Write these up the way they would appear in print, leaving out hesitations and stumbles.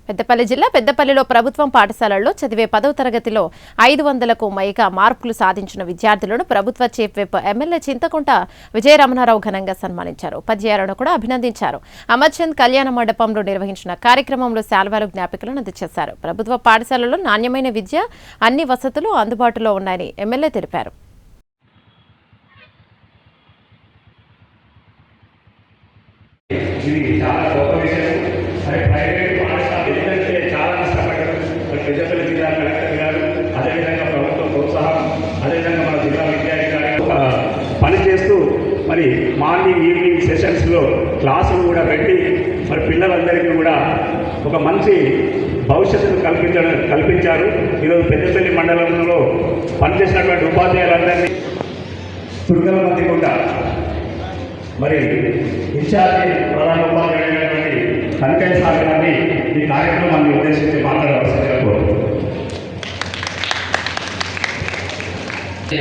పెద్దపల్లి జిల్లా పెద్దపల్లిలో ప్రభుత్వం పాఠశాలల్లో చదివే 10వ తరగతిలో 500కు పైగా మార్కులు సాధించిన విద్యార్థులను ప్రభుత్వ chief whip MLA Chinthakunta Vijaya Ramana Rao ఘనంగా సన్మానించారు. ఉపాధ్యాయులను కూడా అభినందించారు. అమర్చంద్ కళ్యాణ మండపంలో నిర్వహించిన కార్యక్రమంలో శాల్వాలు జ్ఞాపికలను అందజేశారు. ప్రభుత్వ పాఠశాలల్లో నాణ్యమైన విద్య, అన్ని వసతులు అందుబాటులో ఉన్నాయని ఎమ్మెల్యే తెలిపారు. పెద్దపల్లి జిల్లా కలెక్టర్ గారు, అదేవిధంగా ప్రభుత్వ ప్రోత్సాహం, అదేవిధంగా మన జిల్లా విద్యాధికారి పనిచేస్తూ మరి మార్నింగ్ ఈవినింగ్ సెషన్స్లో క్లాసులు కూడా పెట్టి మరి పిల్లలందరికీ కూడా ఒక మంచి భవిష్యత్తును కల్పించారు. ఈరోజు పెద్దపల్లి మండలంలో పనిచేసినటువంటి ఉపాధ్యాయులందరినీ చురుకల మంది కూడా మరి ఇన్ఛార్జి ప్రధాన ఉపాధ్యాయుడైనటువంటి కనకయ్య సార్ గారిని ఈ కార్యక్రమాన్ని ఉద్దేశించి మాట్లాడవలసిందిగా కోరుతున్నాను.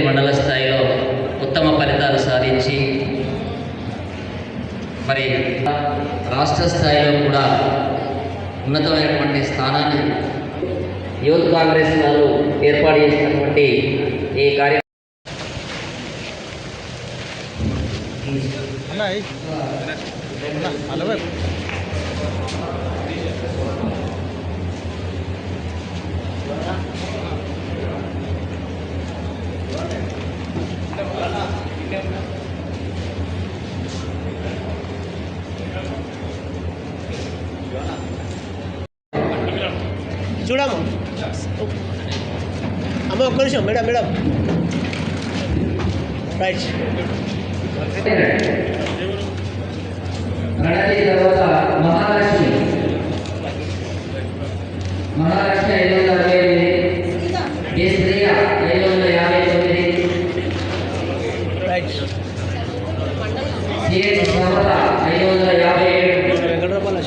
మండల స్థాయిలో ఉత్తమ ఫలితాలు సాధించి మరి రాష్ట్ర స్థాయిలో కూడా ఉన్నతమైనటువంటి స్థానాన్ని యూత్ కాంగ్రెస్ వారు ఏర్పాటు చేసినటువంటి ఈ కార్యక్రమం చూడము అమ్మ ఒక్క నిమిషం మేడం రైట్ తర్వాత మహాలక్ష్మి 568 శ్రీయ 559 రైట్ సిహెచ్ సమత 557 వెంకటరమణ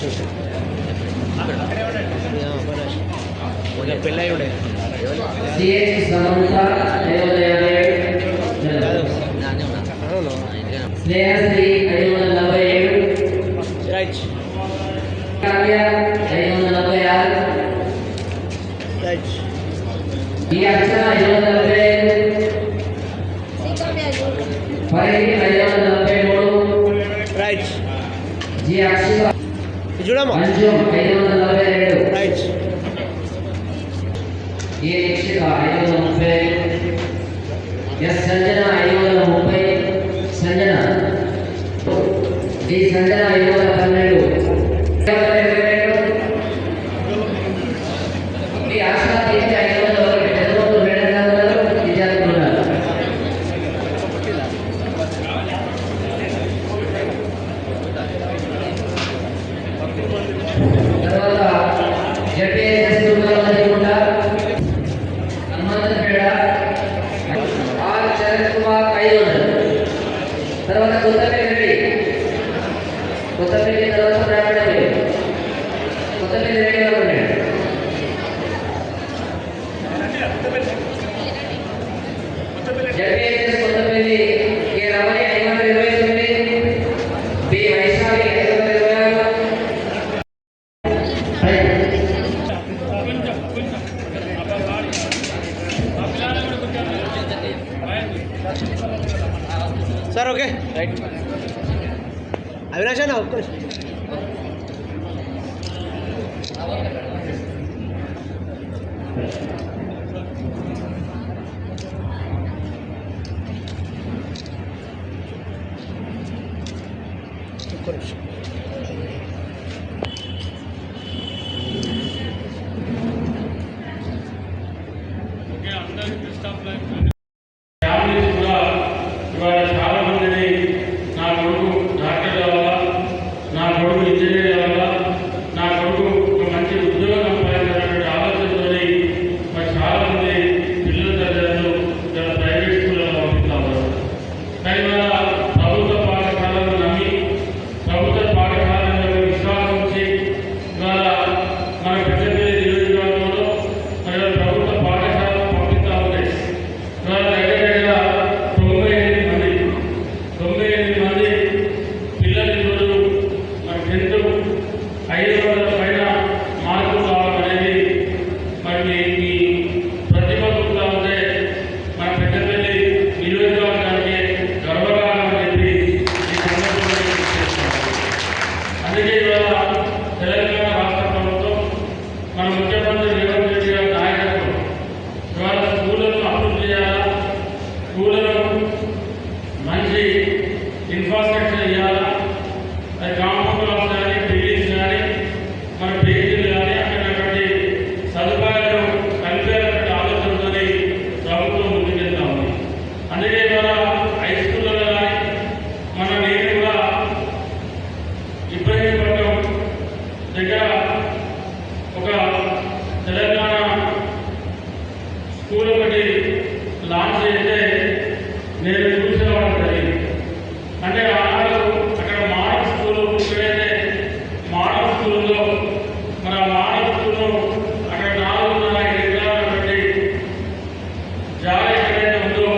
పెళ్ళై ఉండే CH Samatha 557 Snehasri 547 right Kavya 546 right E Akshara 540 Paridhi 543 right G Akshara చూడమ్మా Anju 542 right A Akshara 530 S Sanjana 530 Sanjana D Sanjana 512 E ASHA తీర్చి 501 పెద్దమూరు మేడం గారు విద్యార్థులు ఉన్నారు. తర్వాత జడ్పీఎస్ కూడా హనుమంతపేట ఆర్ శరత్ కుమార్ 500. తర్వాత కొత్తపల్లి తర్వాత బ్రాహ్మణపల్లి కొత్తపల్లి రెడ్డి గారు ఉన్నాడు. ZPS Kothapalli K Ramani 529 B Vaishali 526. Sir okay right Avinash అన్న ఒక్క నిమిషం ఇవాళ చాలా మందిని నా కొడుకు డాక్టర్ కావాలా, నా మన ముఖ్యమంత్రి రేవంత్ రెడ్డి గారి నాయకత్వం ఇవాళ స్కూళ్ళను అభివృద్ధి చేయాలా, స్కూళ్ళను మంచి ఇన్ఫ్రాస్ట్రక్చర్ ఇవ్వాలా, అది కాంపౌండ్ వాల్స్ కానీ బిల్డింగ్స్ కానీ మన పేజీలు కానీ అక్కడటువంటి సదుపాయాలు కలిపేటువంటి ఆలోచనతో ప్రభుత్వం ముందుకెళ్తా ఉంది. అందుకే ఇవాళ హై స్కూల్లో కానీ నేను కూడా ఇబ్రహీంపట్నం దగ్గర ఒక తెలంగాణ స్కూల్ ఒకటి లాంచ్ చేస్తే నేను చూసేవాడు జరిగింది. అంటే ఆనాడు అక్కడ మోడల్ స్కూల్ ఎక్కడైతే మోడల్ స్కూల్లో మన మోడల్ స్కూల్లో అక్కడ 4.5 ఎకరాల బట్టి జాగా ఎక్కడైతే ఉందో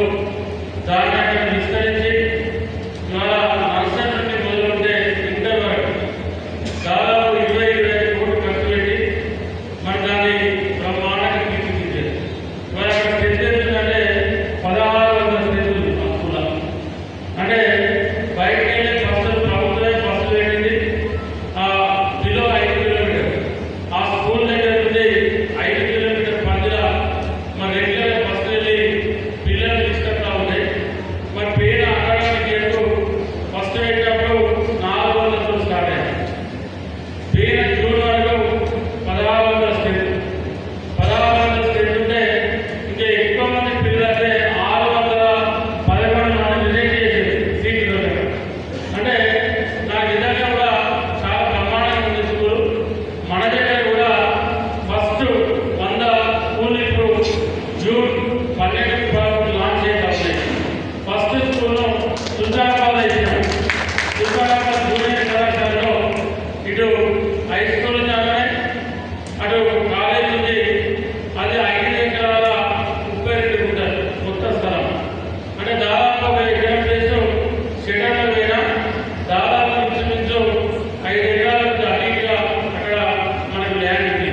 దాన్ని అక్కడ విస్తరించి ఇవాళ నర్సరీ నుండి మొదలుంటే ఇంటర్ వరకు దాదాపు 20-25 కోట్లు ఖర్చు పెట్టి మరి దాన్ని బ్రహ్మాండంగా తీర్చిదిద్దారు. ఇవాళ అక్కడ స్ట్రెంత్ ఎంతుందంటే 1600 స్ట్రెంత్ ఉంది ఆ స్కూల్లో. అంటే బయటకు వెళ్ళే బస్సులు ప్రభుత్వమే బస్సులు పెట్టింది బిలో 5 కిలోమీటర్. ఆ స్కూల్ దగ్గర నుండి 5 కిలోమీటర్ మధ్యలో మరి రెగ్యులర్ బస్సులు వెళ్ళి పిల్లలు తీసుకొస్తా ఉంటాయి. మరి పేరు అకాడమిక్ ఇయర్కు ఫస్ట్ పెట్టినప్పుడు 400తో స్టార్ట్ అయ్యాయి. పేరు జూన్ వరకు 1600 స్ట్రెంత్. 1600 స్ట్రెంత్ ఉంటే ఇంకా ఎక్కువ మంది పిల్లలంటే 611 మంది రిజెక్ట్ చేసేది సీట్లు. అంటే నాకు నిజంగా కూడా చాలా బ్రహ్మాండంగా ఉంది స్కూల్. మన దగ్గర కూడా ఫస్ట్ 100 స్కూల్ ఇప్పుడు జూన్ 12 లాంచ్ చేయాలి. ఫస్ట్ స్కూల్ సుల్తానాబాద్ ఇచ్చాం. సుల్తానాబాద్ జూనియర్ కళాశాలలో ఇటు హై స్కూల్ జాగానే అటు కాలేజ్ ఉంది. అది 5 ఎకరాల 32 గుంటలు మొత్తం స్థలం. అంటే దాదాపు 1 ఎకరం ప్లేస్ షెటర్లో పోయినా దాదాపు ఇంచుమించు 5 ఎకరాలకు అన్నిటిగా అక్కడ మనకు ల్యాండ్ ఉంది.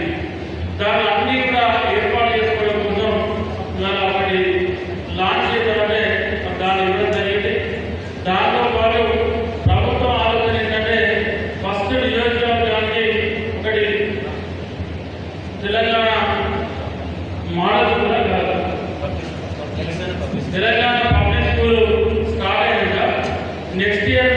దాన్ని అన్ని కూడా ఏర్పాటు చేసుకోవడం కోసం ఇవాళ ఒకటి లాంచ్ చేద్దామంటే దాన్ని ఇవ్వడం జరిగింది. దాంతో పాటు ప్రభుత్వం ఆలోచన ఏంటంటే ఫస్ట్ నియోజకవర్గానికి ఒకటి తెలంగాణ మోడల్ కూడా కాదు, తెలంగాణ పబ్లిక్ స్కూల్ స్టార్ట్ అయ్యాక నెక్స్ట్ ఇయర్